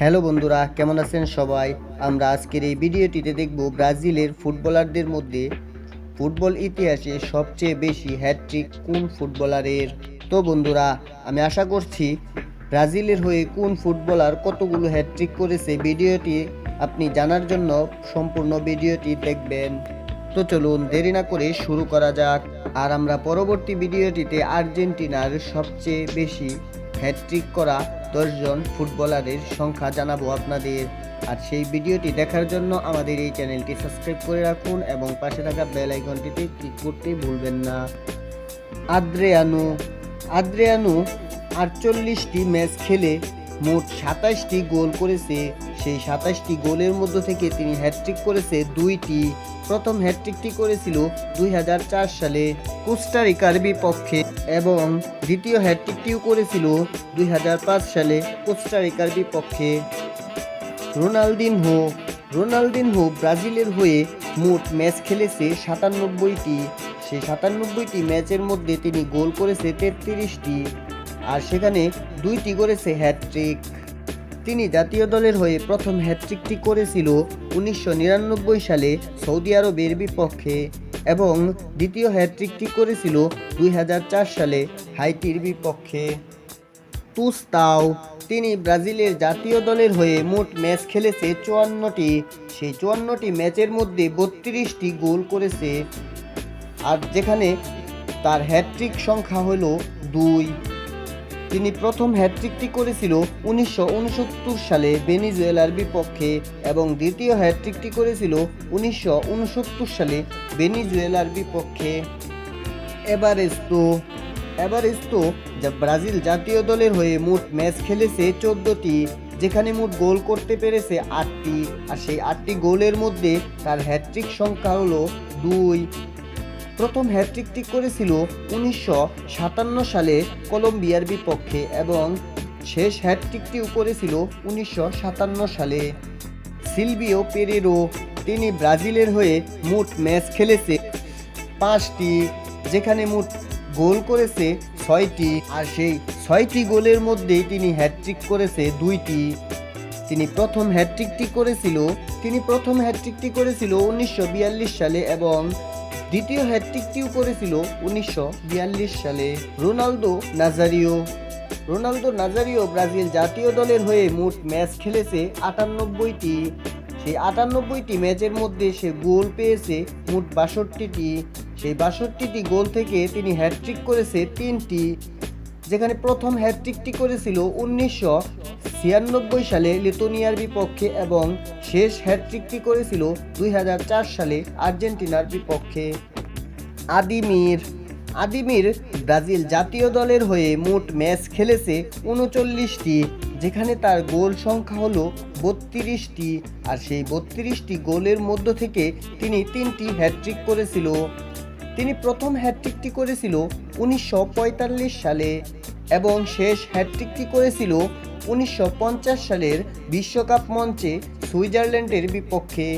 Hello বন্ধুরা, কেমন আছেন সবাই? আমরা আজকের এই ভিডিওটিতে দেখব ব্রাজিলের ফুটবলারদের মধ্যে ফুটবল ইতিহাসে সবচেয়ে বেশি হ্যাটট্রিক কোন ফুটবলারের। তো বন্ধুরা, আমি আশা করছি ব্রাজিলের হয়ে কোন ফুটবলার কতগুলো হ্যাটট্রিক করেছে ভিডিওটি আপনি জানার জন্য সম্পূর্ণ ভিডিওটি দেখবেন। তো চলুন দেরি না করে শুরু করা যাক। আর আমরা পরবর্তী ভিডিওটিতে আর্জেন্টিনার সবচেয়ে বেশি হ্যাটট্রিক করা 10 জন ফুটবলারের সংখ্যা জানাবো আপনাদের। আর সেই ভিডিওটি দেখার জন্য আমাদের এই চ্যানেলটি সাবস্ক্রাইব করে রাখুন এবং পাশে থাকা বেল আইকনটিতে ক্লিক করতে ভুলবেন না। আদ্রিয়ানো আদ্রিয়ানো 48টি ম্যাচ খেলে মোট 27টি গোল করেছে। সেই 27টি গোলের মধ্য থেকে তিনি হ্যাটট্রিক করেছে 2টি। প্রথম হ্যাটট্রিকটি করেছিল 2004 সালে কোস্টারিকার বিপক্ষে এবং দ্বিতীয় হ্যাটট্রিকটিও করেছিল 2005 সালে কোস্টারিকার বিপক্ষে। রোনালদিনহো রোনালদিনহো ব্রাজিলের হয়ে মোট ম্যাচ খেলেছে 97টি। সেই 97টি ম্যাচের মধ্যে তিনি গোল করেছে 33টি, আর সেখানে 2টি করেছে হ্যাটট্রিক। তিনি জাতীয় দলের হয়ে প্রথম হ্যাটট্রিকটি করেছিল 1999 সালে সৌদি আরবের বিপক্ষে এবং দ্বিতীয় হ্যাটট্রিকটি করেছিল 2004 সালে হাইতির বিপক্ষে। তুস্তাও তিনি ব্রাজিলের জাতীয় দলের হয়ে মোট ম্যাচ খেলেছে 54টি। সেই 54টি ম্যাচের মধ্যে 32টি গোল করেছে, আর যেখানে তার হ্যাটট্রিক সংখ্যা হলো 2। তিনি প্রথম হ্যাটট্রিকটি করেছিল 1969 সালে ভেনেজুয়েলার বিপক্ষে এবং দ্বিতীয় হ্যাটট্রিকটি করেছিল 1969 সালে ভেনেজুয়েলার বিপক্ষে। এভারেস্তো যা ব্রাজিল জাতীয় দলের হয়ে মোট ম্যাচ খেলেছে 14টি, যেখানে মোট গোল করতে পেরেছে 8টি, আর সেই 8টি গোলের মধ্যে তার হ্যাটট্রিক সংখ্যা হলো 2। প্রথম হ্যাটট্রিকটি করেছিল 1957 সালে কলম্বিয়ার বিপক্ষে এবং শেষ হ্যাটট্রিকটিও করেছিল 1957 সালে। সিলভিও পেরেরো তিনি ব্রাজিলের হয়ে মোট ম্যাচ খেলেছে 5টি, যেখানে মোট গোল করেছে 6টি, আর সেই 6টি গোলের মধ্যেই তিনি হ্যাটট্রিক করেছে 2টি। তিনি প্রথম হ্যাটট্রিকটি করেছিল 1942 সালে এবং দ্বিতীয় হ্যাটট্রিকটিও করেছিল 1942 সালে। রোনালদো নাজারিও ব্রাজিল জাতীয় দলের হয়ে মোট ম্যাচ খেলেছে 98টি। সেই 98টি ম্যাচের মধ্যে সে গোল পেয়েছে মোট 62টি। সেই 62টি গোল থেকে তিনি হ্যাটট্রিক করেছে 3টি, যেখানে প্রথম হ্যাটট্রিকটি করেছিল 1996 সালে লিথুয়ানিয়ার বিপক্ষে এবং শেষ হ্যাটট্রিকটি করেছিল 2004 সালে আর্জেন্টিনার বিপক্ষে। আদিমির ব্রাজিল জাতীয় দলের হয়ে মোট ম্যাচ খেলেছে 39টি, যেখানে তার গোল সংখ্যা হলো 32টি, আর সেই 32টি গোলের মধ্য থেকে তিনি 3টি হ্যাটট্রিক করেছিল। তিনি প্রথম হ্যাটট্রিকটি করেছিল 1945 সালে এবং শেষ হ্যাটট্রিকটি করেছিল 1950 সালের বিশ্বকাপ মঞ্চে সুইজারল্যান্ডের বিপক্ষে।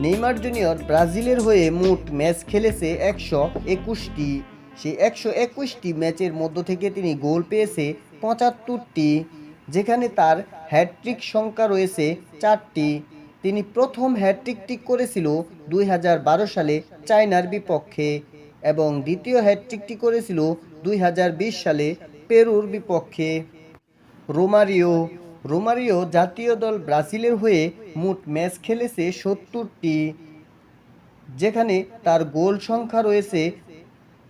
নেইমার জুনিয়র ব্রাজিলের হয়ে মোট ম্যাচ খেলেছে 121টি। সেই 121টি ম্যাচের মধ্য থেকে তিনি গোল পেয়েছে 75টি, যেখানে তার হ্যাটট্রিক সংখ্যা রয়েছে 4টি। তিনি প্রথম হ্যাটট্রিকটি করেছিল 2012 সালে চায়নার বিপক্ষে এবং দ্বিতীয় হ্যাটট্রিকটি করেছিল 2020 সালে পেরুর বিপক্ষে। রোমারিও জাতীয় দল ব্রাজিলের হয়ে মোট ম্যাচ খেলেছে 70টি, যেখানে তার গোল সংখ্যা রয়েছে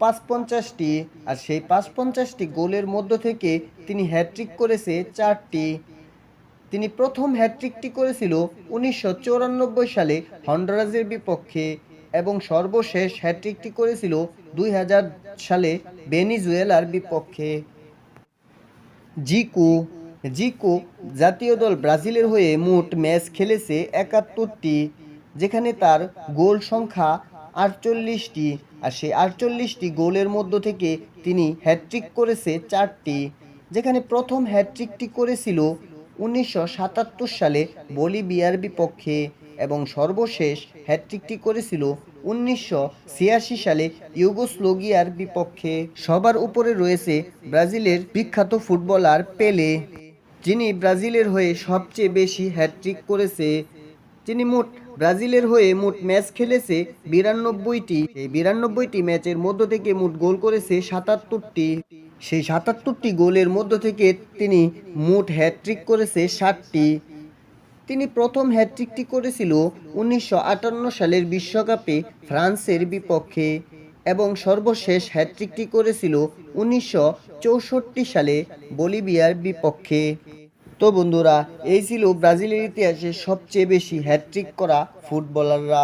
55টি, আর সেই 55টি গোলের মধ্য থেকে তিনি হ্যাটট্রিক করেছে 4টি। তিনি প্রথম হ্যাটট্রিকটি করেছিল 1994 সালে হন্ডুরাসের বিপক্ষে এবং সর্বশেষ হ্যাটট্রিকটি করেছিল 2000 সালে ভেনেজুয়েলার বিপক্ষে। জিকো জাতীয় দল ব্রাজিলের হয়ে মোট ম্যাচ খেলেছে 71টি, যেখানে তার গোল সংখ্যা 48টি, আর সেই 48টি গোলের মধ্য থেকে তিনি হ্যাটট্রিক করেছে 4টি, যেখানে প্রথম হ্যাটট্রিকটি করেছিল 1977 সালে বলিভিয়ার বিপক্ষে এবং সর্বশেষ হ্যাটট্রিকটি করেছিল 1986 সালে ইউগোস্লাভিয়ার বিপক্ষে। সবার উপরে রয়েছে ব্রাজিলের বিখ্যাত ফুটবলার পেলে। যিনি ব্রাজিলের হয়ে সবচেয়ে বেশি হ্যাটট্রিক করেছে। তিনি ব্রাজিলের হয়ে মোট ম্যাচ খেলেছে 92টি। এই 92টি ম্যাচের মধ্য থেকে মোট গোল করেছে 77টি। সেই 77টি গোলের মধ্য থেকে তিনি মোট হ্যাটট্রিক করেছে 60টি। তিনি প্রথম হ্যাটট্রিকটি করেছিল 1958 সালের বিশ্বকাপে ফ্রান্সের বিপক্ষে এবং সর্বশেষ হ্যাটট্রিকটি করেছিল 1964 সালে বলিভিয়ার বিপক্ষে। তো বন্ধুরা, এই ছিল ব্রাজিলের ইতিহাসে সবচেয়ে বেশি হ্যাটট্রিক করা ফুটবলাররা।